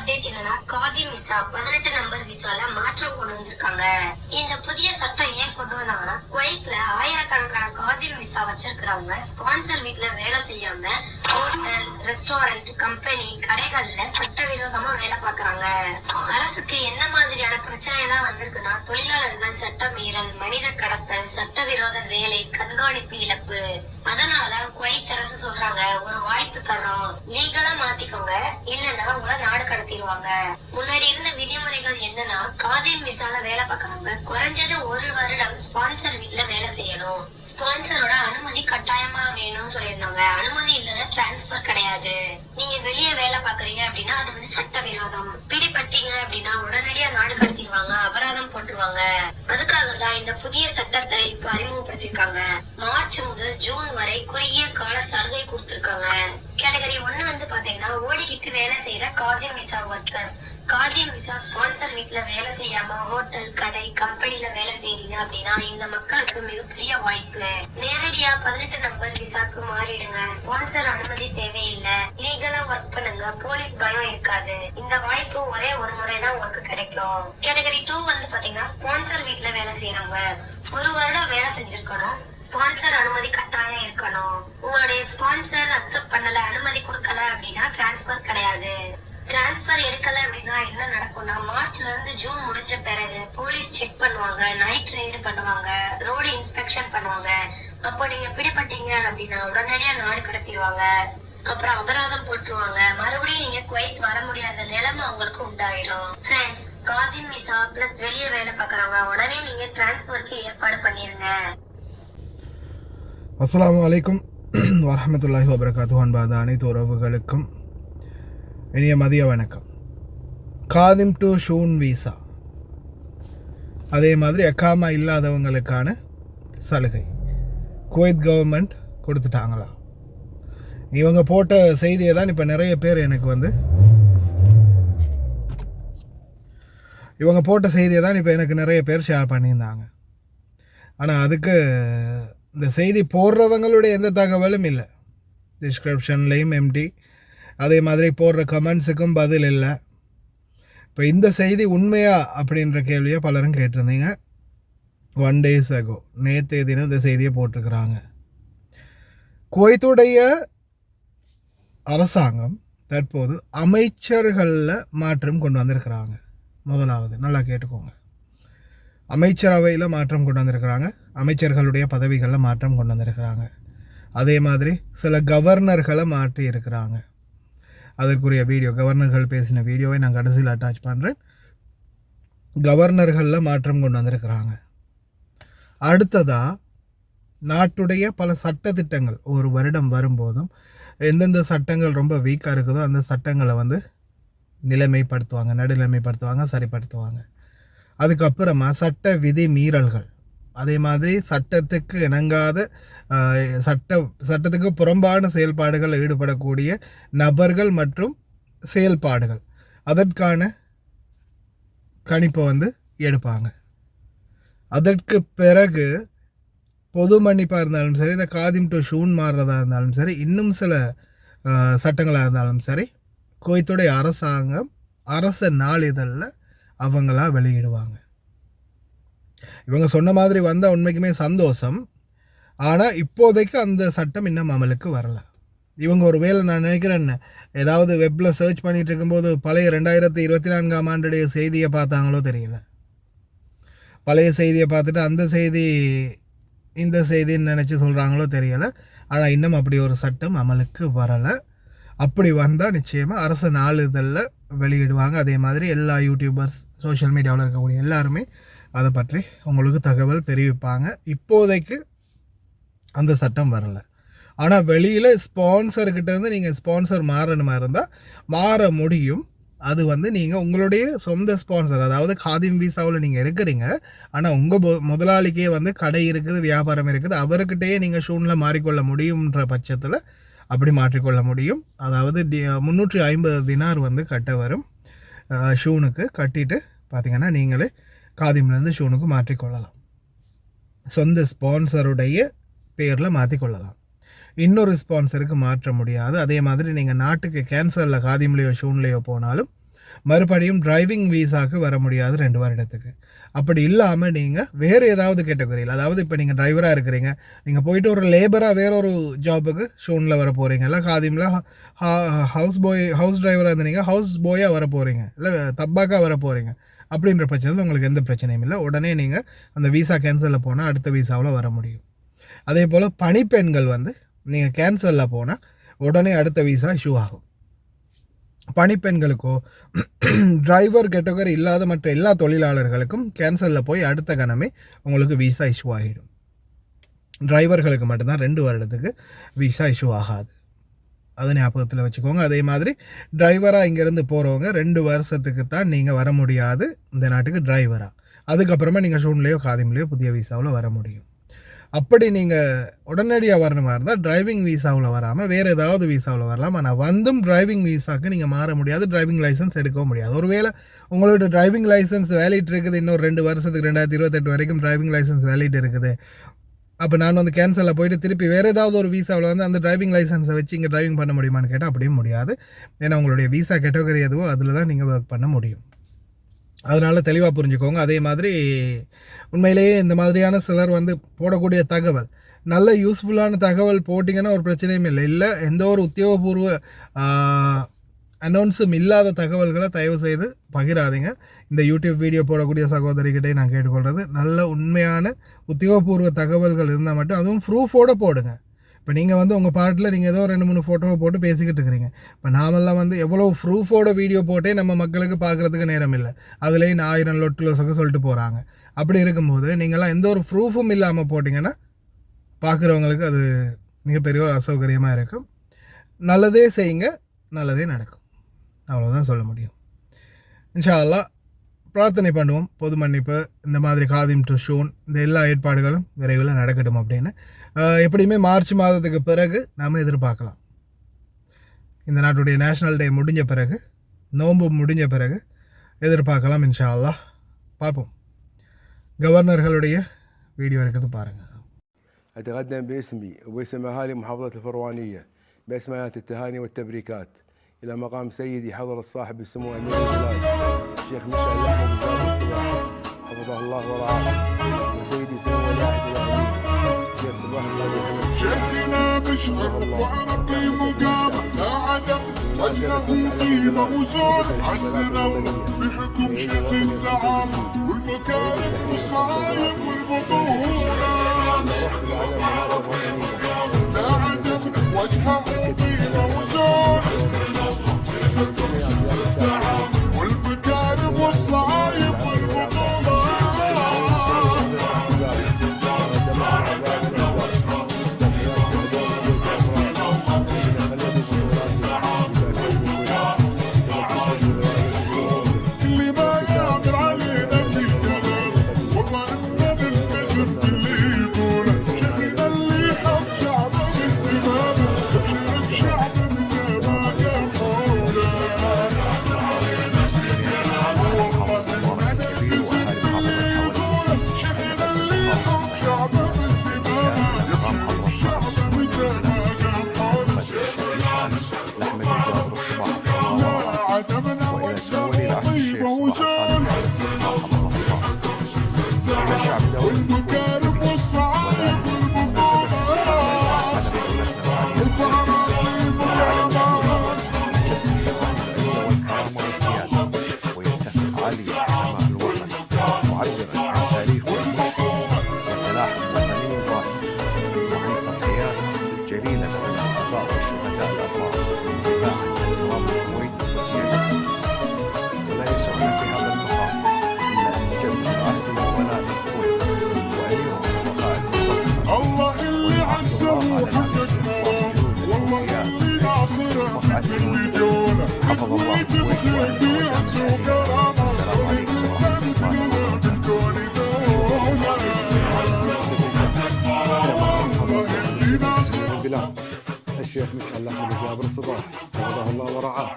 Update என்னன்னா Khadim visa 18 number விசால மாற்றம் கொண்டு வந்திருக்காங்க. இந்த புதிய சட்டம் ஏன் கொண்டு வந்தாங்கன்னா குவைத்ல ஆயிரக்கணக்கான காதிம் விசா வச்சிருக்கிறவங்க ஸ்பான்சர் வீட்ல வேலை செய்யாம ஹோட்டல், ரெஸ்டாரண்ட், கம்பெனி, கடைகள்ல சட்டவிரோதமா வேலை பார்க்கறாங்க. அரசுக்கு என்ன மாதிரியான பிரச்சனை எல்லாம் வந்திருக்குன்னா தொழிலாளர்கள் சட்ட மீறல், மனித கடத்தல், சட்டவிரோத வேலை, கண்காணிப்பு இழப்பு. அதனாலதான் குவைத் அரசு சொல்றாங்க ஒரு வாய்ப்பு தர்றோம், லீகலா மாத்திக்கோங்க, இல்லன்னா உங்களை நாடு கடத்திடுவாங்க. முன்னாடி இருந்த விதிமுறைகள் என்னன்னா காதிம் விசால வேலை பார்க்கறவங்க குறைஞ்சது 1 வருடம் ஸ்பான்சர் வீட்ல வேலை செய்யணும், ஸ்பான்சரோட அனுமதி கட்டாயமா வேணும்னு சொல்லியிருந்தாங்க. அனுமதி இல்லைன்னா டிரான்ஸ்பர் கிடையாது. நீங்க வெளியே வேலை பாக்குறீங்க அப்படின்னா அது வந்து சட்டவிரோதம். பிடிபட்டீங்க அப்படின்னா உடனடியா நாடு கடத்திடுவாங்க, அபராதம் போட்டுருவாங்க. அதுக்காக தான் இந்த புதிய சட்டத்தை இப்ப அறிமுகப்படுத்திருக்காங்க. மார்ச் முதல் ஜூன் வரை குறுகிய கால சலுகை கொடுத்திருக்காங்க. கேட்டகரி 1 வந்து பாத்தீங்கன்னா ஓடிக்கிட்டு வேலை செய்யற Khadim visa workers. Khadim visa sponsor வீட்ல வேலை செய்யாம ஹோட்டல், கடை, கம்பெனில வேலை செய்றீங்க அப்படின்னா இந்த மக்களுக்கு மிகப்பெரிய வாய்ப்பு. நேரடியா 18 நம்பர் விசாக்கு மாறிடுங்க. ஸ்பான்சர் அனுமதி தேவையில்லை, லீகலா ஒர்க் பண்ணுங்க, போலீஸ் பயம் இருக்காது. இந்த வாய்ப்பு ஒரே ஒரு முறை தான் உங்களுக்கு கிடைக்கும். கேட்டகரி 2 வந்து பாத்தீங்கன்னா ஸ்பான்சர் வீட்ல வேலை செய்யறவங்க 1 வருடம் வேலை செஞ்சிருக்கணும், ஸ்பான்சர் அனுமதி கட்டாயம் இருக்கணும். உங்களுடைய ஸ்பான்சர் அக்செப்ட் பண்ணல, அனுமதி கொடுக்கல அப்படின்னா டிரான்ஸ்பர் கிடையாது. டிரான்ஸ்பர் எடுக்கல அப்படின்னா என்ன நடக்கும்னா மார்ச்ல இருந்து ஜூன் முடிஞ்ச பிறகு போலீஸ் செக் பண்ணுவாங்க, நைட் ரெய்டு பண்ணுவாங்க, ரோடு இன்ஸ்பெக்ஷன் பண்ணுவாங்க. அப்போ நீங்க பிடிபட்டீங்க அப்படின்னா உடனடியா நாடு கடத்திடுவாங்க, அப்புறம் அபராதம் போட்டுருவாங்க. மறுபடியும் நீங்க குவைத் வர முடியாத நிலைமை உங்களுக்கு உண்டாயிரும். ஃப்ரெண்ட்ஸ், காதிம் விசா பிளஸ் வெளியே வேலை பார்க்கறவங்க உடனே நீங்க டிரான்ஸ்பருக்கு ஏற்பாடு பண்ணிருங்க. அஸ்ஸலாமு அலைக்கும் வரஹ்மத்துல்லாஹி வபரகாத்துஹு. அன்பார்ந்த அனைத்து உறவுகளுக்கும் இனிய மதிய வணக்கம். காதிம் டு ஷூன் விசா, அதே மாதிரி எக்காமா இல்லாதவங்களுக்கான சலுகை குவைத் கவர்மெண்ட் கொடுத்துட்டாங்களா? இவங்க போட்ட செய்தியை தான் இப்போ நிறைய பேர் எனக்கு வந்து நிறைய பேர் ஷேர் பண்ணியிருந்தாங்க. ஆனால் அதுக்கு இந்த செய்தி போடுறவங்களுடைய எந்த தகவலும் இல்லை. டிஸ்கிரிப்ஷன்லேயும் எம்டி, அதே மாதிரி போடுற கமெண்ட்ஸுக்கும் பதில் இல்லை. இப்போ இந்த செய்தி உண்மையா அப்படின்ற கேள்வியை பலரும் கேட்டிருந்தீங்க. 1 days ago, நேற்றைய தினம் இந்த செய்தியை போட்டிருக்கிறாங்க. குவைத்துடைய அரசாங்கம் தற்போது அமைச்சர்களில் மாற்றம் கொண்டு வந்திருக்கிறாங்க. முதலாவது நல்லா கேட்டுக்கோங்க, அமைச்சரவையில் மாற்றம் கொண்டு வந்திருக்கிறாங்க, அமைச்சர்களுடைய பதவிகளில் மாற்றம் கொண்டு வந்திருக்கிறாங்க. அதே மாதிரி சில கவர்னர்களை மாற்றி இருக்கிறாங்க. அதற்குரிய வீடியோ, கவர்னர்கள் பேசின வீடியோவை நான் கடைசியில் அட்டாச் பண்ணுறேன். கவர்னர்களில் மாற்றம் கொண்டு வந்திருக்கிறாங்க. அடுத்ததாக நாட்டுடைய பல சட்டத்திட்டங்கள் ஒரு வருடம் வரும்போதும் எந்தெந்த சட்டங்கள் ரொம்ப வீக்காக இருக்குதோ அந்த சட்டங்களை வந்து நடுநிலைமைப்படுத்துவாங்க, சரிப்படுத்துவாங்க. அதுக்கப்புறமா சட்ட விதி மீறல்கள், அதே மாதிரி சட்டத்துக்கு இணங்காத சட்டத்துக்கு புறம்பான செயல்பாடுகள் ஈடுபடக்கூடிய நபர்கள் மற்றும் செயல்பாடுகள், அதற்கான கணிப்பை வந்து எடுப்பாங்க. அதற்கு பிறகு பொது மன்னிப்பாக இருந்தாலும் சரி, இந்த காதிம் டு ஷூன் மாறுறதா இருந்தாலும் சரி, இன்னும் சில சட்டங்களாக இருந்தாலும் சரி, குவைத்துடைய அரசாங்கம் அரச நாளிதழில் அவங்களா வெளியிடுவாங்க. இவங்க சொன்ன மாதிரி வந்தால் உண்மைக்குமே சந்தோஷம். ஆனால் இப்போதைக்கு அந்த சட்டம் இன்னும் அமலுக்கு வரலை. இவங்க ஒரு வேளை நான் நினைக்கிறேன் ஏதாவது வெப்பில் சர்ச் பண்ணிகிட்டு இருக்கும்போது பழைய 2024ஆம் ஆண்டுடைய செய்தியை பார்த்தாங்களோ தெரியல. பழைய செய்தியை பார்த்துட்டு அந்த செய்தி இந்த செய்தின்னு நினச்சி சொல்கிறாங்களோ தெரியலை. ஆனால் இன்னும் அப்படி ஒரு சட்டம் அமலுக்கு வரலை. அப்படி வந்தால் நிச்சயமாக அரசு நாளிதழில் வெளியிடுவாங்க. அதே மாதிரி எல்லா யூடியூபர்ஸ், சோஷியல் மீடியாவில் இருக்கக்கூடிய எல்லாருமே அதை பற்றி உங்களுக்கு தகவல் தெரிவிப்பாங்க. இப்போதைக்கு அந்த சட்டம் வரலை. ஆனால் வெளியில் ஸ்பான்சர்கிட்டேருந்து நீங்கள் ஸ்பான்சர் மாறணுமா இருந்தால் மாற முடியும். அது வந்து நீங்கள் உங்களுடைய சொந்த ஸ்பான்சர், அதாவது காதிம் விசாவில் நீங்கள் இருக்கிறீங்க, ஆனால் உங்கள் முதலாளிக்கே வந்து கடை இருக்குது, வியாபாரம் இருக்குது, அவர்கிட்டயே நீங்கள் ஷூனில் மாறிக்கொள்ள முடியுன்ற பட்சத்தில் அப்படி மாற்றிக்கொள்ள முடியும். அதாவது 350 தினார் வந்து கட்ட வரும் ஷூனுக்கு. கட்டிட்டு பார்த்திங்கன்னா நீங்களே காதிம்லேருந்து ஷூனுக்கு மாற்றிக்கொள்ளலாம். சொந்த ஸ்பான்சருடைய பேரில் மாற்றிக்கொள்ளலாம். இன்னொரு ஸ்பான்சருக்கு மாற்ற முடியாது. அதே மாதிரி நீங்கள் நாட்டுக்கு கேன்சரில் காதிம்லேயோ ஷூன்லேயோ போனாலும் மறுபடியும் டிரைவிங் வீசாக்கு வர முடியாது 2 வருடத்துக்கு. அப்படி இல்லாமல் நீங்கள் வேறு ஏதாவது கேட்டகரியில், அதாவது இப்போ நீங்கள் டிரைவராக இருக்கிறீங்க, நீங்கள் போயிட்டு ஒரு லேபராக வேற ஒரு ஜாபுக்கு ஷூனில் வர போகிறீங்க, இல்லை காதிமில் ஹவுஸ் டிரைவராக இருந்தீங்க ஹவுஸ் பாயாக வர போகிறீங்க, இல்லை தப்பாக்காக வர போகிறீங்க. அப்படின்ற பட்சத்தில் உங்களுக்கு எந்த பிரச்சனையும் இல்லை. உடனே நீங்கள் அந்த வீசா கேன்சலில் போனால் அடுத்த வீசாவில் வர முடியும். அதே போல் பணிப்பெண்கள் வந்து நீங்கள் கேன்சலில் போனால் உடனே அடுத்த வீசா இஷ்யூ ஆகும். பணிப்பெண்களுக்கோ டிரைவர் கேட்டகரி இல்லாத மற்ற எல்லா தொழிலாளர்களுக்கும் கேன்சலில் போய் அடுத்த கணமே உங்களுக்கு வீசா இஷ்யூ ஆகிடும். டிரைவர்களுக்கு மட்டும்தான் 2 வருடத்துக்கு வீசா இஷ்யூ ஆகாது. அதை ஞாபகத்தில் வச்சுக்கோங்க. அதே மாதிரி டிரைவராக இங்கேருந்து போகிறவங்க 2 வருஷத்துக்கு தான் நீங்கள் வர முடியாது இந்த நாட்டுக்கு டிரைவராக. அதுக்கப்புறமா நீங்கள் ஷூன்லேயோ காதிம்லேயோ புதிய வீசாவில் வர முடியும். அப்படி நீங்கள் உடனடியாக வரணும் மாதிரி இருந்தால் டிரைவிங் வீசாவில் வராமல் வேறு ஏதாவது வீசாவில் வரலாம். ஆனால் வந்தும் டிரைவிங் வீசாவுக்கு நீங்கள் மாற முடியாது, டிரைவிங் லைசன்ஸ் எடுக்கவும் முடியாது. ஒருவேளை உங்களோட டிரைவிங் லைசன்ஸ் வேலிட் இருக்குது, இன்னொரு 2 வருஷத்துக்கு 2028 வரைக்கும் டிரைவிங் லைசன்ஸ் வேலிட் இருக்குது. அப்போ நான் வந்து கேன்சலில் போயிட்டு திருப்பி வேறு ஏதாவது ஒரு வீசாவில் வந்து அந்த டிரைவிங் லைசன்ஸை வச்சு இங்கே டிரைவிங் பண்ண முடியுமான்னு கேட்டால் அப்படியும் முடியாது. ஏன்னா உங்களுடைய வீசா கேட்டகரி எதுவோ அதில் தான் நீங்கள் ஒர்க் பண்ண முடியும். அதனால் தெளிவாக புரிஞ்சுக்கோங்க. அதே மாதிரி உண்மையிலேயே இந்த மாதிரியான சிலர் வந்து போடக்கூடிய தகவல் நல்ல யூஸ்ஃபுல்லான தகவல் போட்டிங்கன்னா ஒரு பிரச்சனையும் இல்லை எந்த ஒரு உத்தியோகபூர்வ அனௌன்ஸும் இல்லாத தகவல்களை தயவு செய்து பகிராதீங்க. இந்த யூடியூப் வீடியோ போடக்கூடிய சகோதரிகிட்டே நான் கேட்டுக்கொள்கிறது, நல்ல உண்மையான உத்தியோகபூர்வ தகவல்கள் இருந்தால் மட்டும் அதுவும் ப்ரூஃபோடு போடுங்க. இப்போ நீங்கள் வந்து உங்கள் பாட்டில் நீங்கள் ஏதோ 2-3 ஃபோட்டோவை போட்டு பேசிக்கிட்டு இருக்கிறீங்க. இப்போ நாமெல்லாம் வந்து எவ்வளோ ப்ரூஃபோட வீடியோ போட்டே நம்ம மக்களுக்கு பார்க்குறதுக்கு நேரம் இல்லை. அதுலேயும் 1000 லொட்டு லொசக்கு சொல்லிட்டு போகிறாங்க. அப்படி இருக்கும்போது நீங்கள்லாம் எந்த ஒரு ப்ரூஃபும் இல்லாமல் போட்டிங்கன்னா பார்க்குறவங்களுக்கு அது மிகப்பெரிய ஒரு அசௌகரியமாக இருக்கும். நல்லதே செய்யுங்க, நல்லதே நடக்கும். அவ்வளோதான் சொல்ல முடியும். இன்ஷா அல்லாஹ் பிரார்த்தனை பண்ணுவோம், பொது மன்னிப்பு, இந்த மாதிரி காதிம் டு ஷூன், இந்த எல்லா ஏற்பாடுகளும் விரைவில் நடக்கட்டும் அப்படின்னு. எப்படியுமே மார்ச் மாதத்துக்கு பிறகு நாம் எதிர்பார்க்கலாம். இந்த நாட்டுடைய நேஷ்னல் டே முடிஞ்ச பிறகு, நோன்பு முடிஞ்ச பிறகு எதிர்பார்க்கலாம் இன்ஷா அல்லாஹ். பார்ப்போம். கவர்னர்களுடைய வீடியோ இருக்குது பாருங்கள். أتقدم باسمي وباسم أهالي محافظة الفروانية بأسماءات التهاني والتبريكات إلى مقام سيدي حضرة صاحب السمو أمير البلاد الشيخ مشعل الأحمد الجابر الصباح حفظه الله ورعاه، وسيدي سمو ولي عهد الأمير الشيخ صباح القاضي حمد. شيخنا مشعل رفعنا بمقام لا عدم وجهه قيمة وزور عزنا في حكم شيخ الزعام والمكارم والصعايب والبطولة. لا عدم وجهه قيمة وزور والمكارم والصعايب والبطولة. الشيخ مشعل الأحمد الجابر الصباح حفظه الله ورعاه،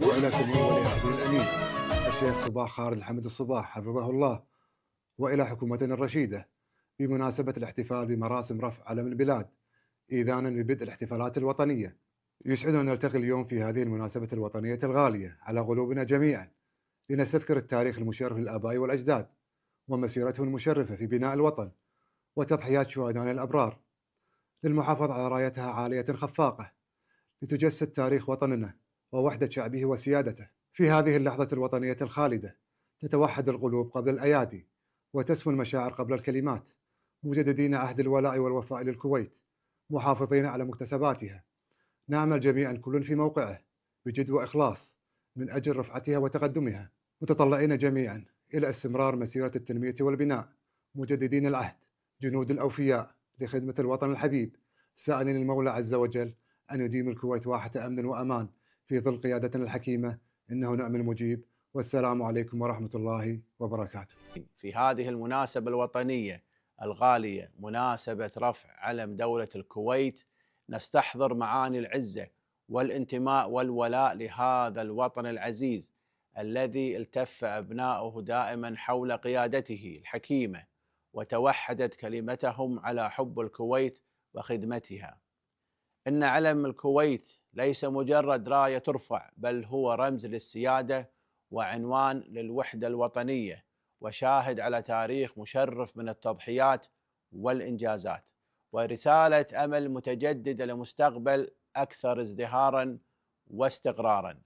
وإلى سمو ولي عهد الأمين الشيخ صباح خالد الحمد الصباح حفظه الله، وإلى حكومتنا الرشيدة بمناسبة الاحتفال بمراسم رفع علم البلاد إذانا ببدء الاحتفالات الوطنية. يسعدنا أن نلتقي اليوم في هذه المناسبة الوطنية الغالية على قلوبنا جميعا لنستذكر التاريخ المشرف للآباء والأجداد ومسيرتهم المشرفة في بناء الوطن وتضحيات شهدائنا الأبرار، للمحافظة على رايتها عالية خفاقة لتجسد تاريخ وطننا ووحدة شعبه وسيادته. في هذه اللحظة الوطنية الخالدة تتوحد القلوب قبل الأيادي وتسمو المشاعر قبل الكلمات، مجددين عهد الولاء والوفاء للكويت، محافظين على مكتسباتها. نعمل جميعا كل في موقعه بجد وإخلاص من أجل رفعتها وتقدمها، متطلعين جميعا إلى استمرار مسيرة التنمية والبناء، مجددين العهد جنود الأوفياء لخدمة الوطن الحبيب، سائلين المولى عز وجل أن يديم الكويت واحة أمن وأمان في ظل قيادتنا الحكيمة، إنه نعم المجيب. والسلام عليكم ورحمة الله وبركاته. في هذه المناسبة الوطنية الغالية، مناسبة رفع علم دولة الكويت، نستحضر معاني العزة والانتماء والولاء لهذا الوطن العزيز الذي التف أبناؤه دائما حول قيادته الحكيمة، وتوحدت كلمتهم على حب الكويت وخدمتها. إن علم الكويت ليس مجرد راية ترفع، بل هو رمز للسيادة وعنوان للوحدة الوطنية، وشاهد على تاريخ مشرف من التضحيات والإنجازات، ورسالة أمل متجددة لمستقبل أكثر ازدهارا واستقرارا.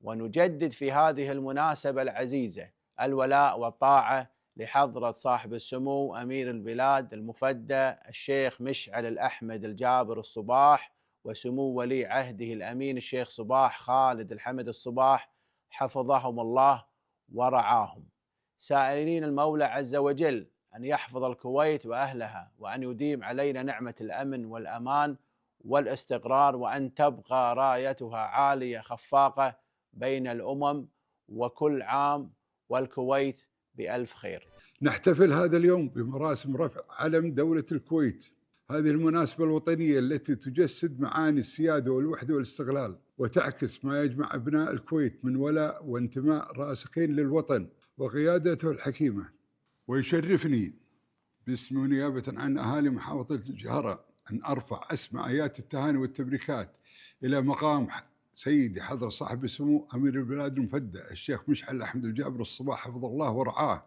ونجدد في هذه المناسبة العزيزة الولاء والطاعة لحضرة صاحب السمو أمير البلاد المفدى الشيخ مشعل الأحمد الجابر الصباح، وسمو ولي عهده الأمين الشيخ صباح خالد الحمد الصباح، حفظهم الله ورعاهم، سائلين المولى عز وجل أن يحفظ الكويت وأهلها، وأن يديم علينا نعمة الأمن والأمان والاستقرار، وأن تبقى رايتها عالية خفاقة بين الأمم، وكل عام والكويت بألف خير. نحتفل هذا اليوم بمراسم رفع علم دولة الكويت، هذه المناسبة الوطنية التي تجسد معاني السيادة والوحدة والاستقلال، وتعكس ما يجمع أبناء الكويت من ولاء وانتماء راسخين للوطن وقيادته الحكيمة. ويشرفني باسمي ونيابة عن أهالي محافظة الجهرة أن أرفع أسمى آيات التهاني والتبريكات إلى مقام سيدي حضرة صاحب السمو أمير البلاد المفدى الشيخ مشعل الأحمد الجابر الصباح حفظه الله ورعاه،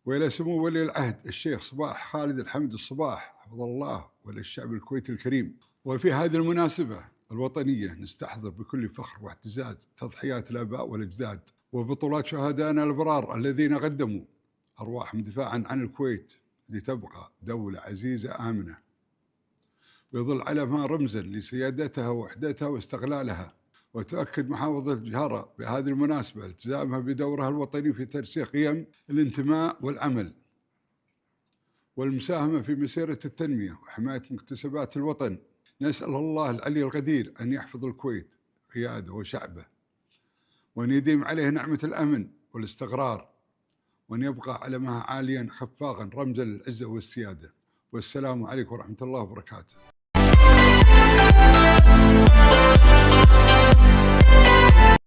وإلى سمو ولي العهد الشيخ صباح خالد الحمد الصباح حفظه الله، وللشعب الكويتي الكريم. وفي هذه المناسبة الوطنية نستحضر بكل فخر واعتزاز تضحيات الآباء والأجداد وبطولات شهدائنا الأبرار الذين قدموا أرواحهم دفاعا عن الكويت لتبقى دولة عزيزة آمنة، ويظل علمها رمزا لسيادتها ووحدتها واستقلالها. وتؤكد محافظة الجهرة بهذه المناسبة التزامها بدورها الوطني في ترسيخ قيم الانتماء والعمل والمساهمة في مسيرة التنمية وحماية مكتسبات الوطن. نسأل الله العلي القدير أن يحفظ الكويت قيادة وشعبه، وأن يديم عليه نعمة الأمن والاستقرار، وأن يبقى علمها عاليا خفاقا رمزا للعزة والسيادة. والسلام عليكم ورحمة الله وبركاته.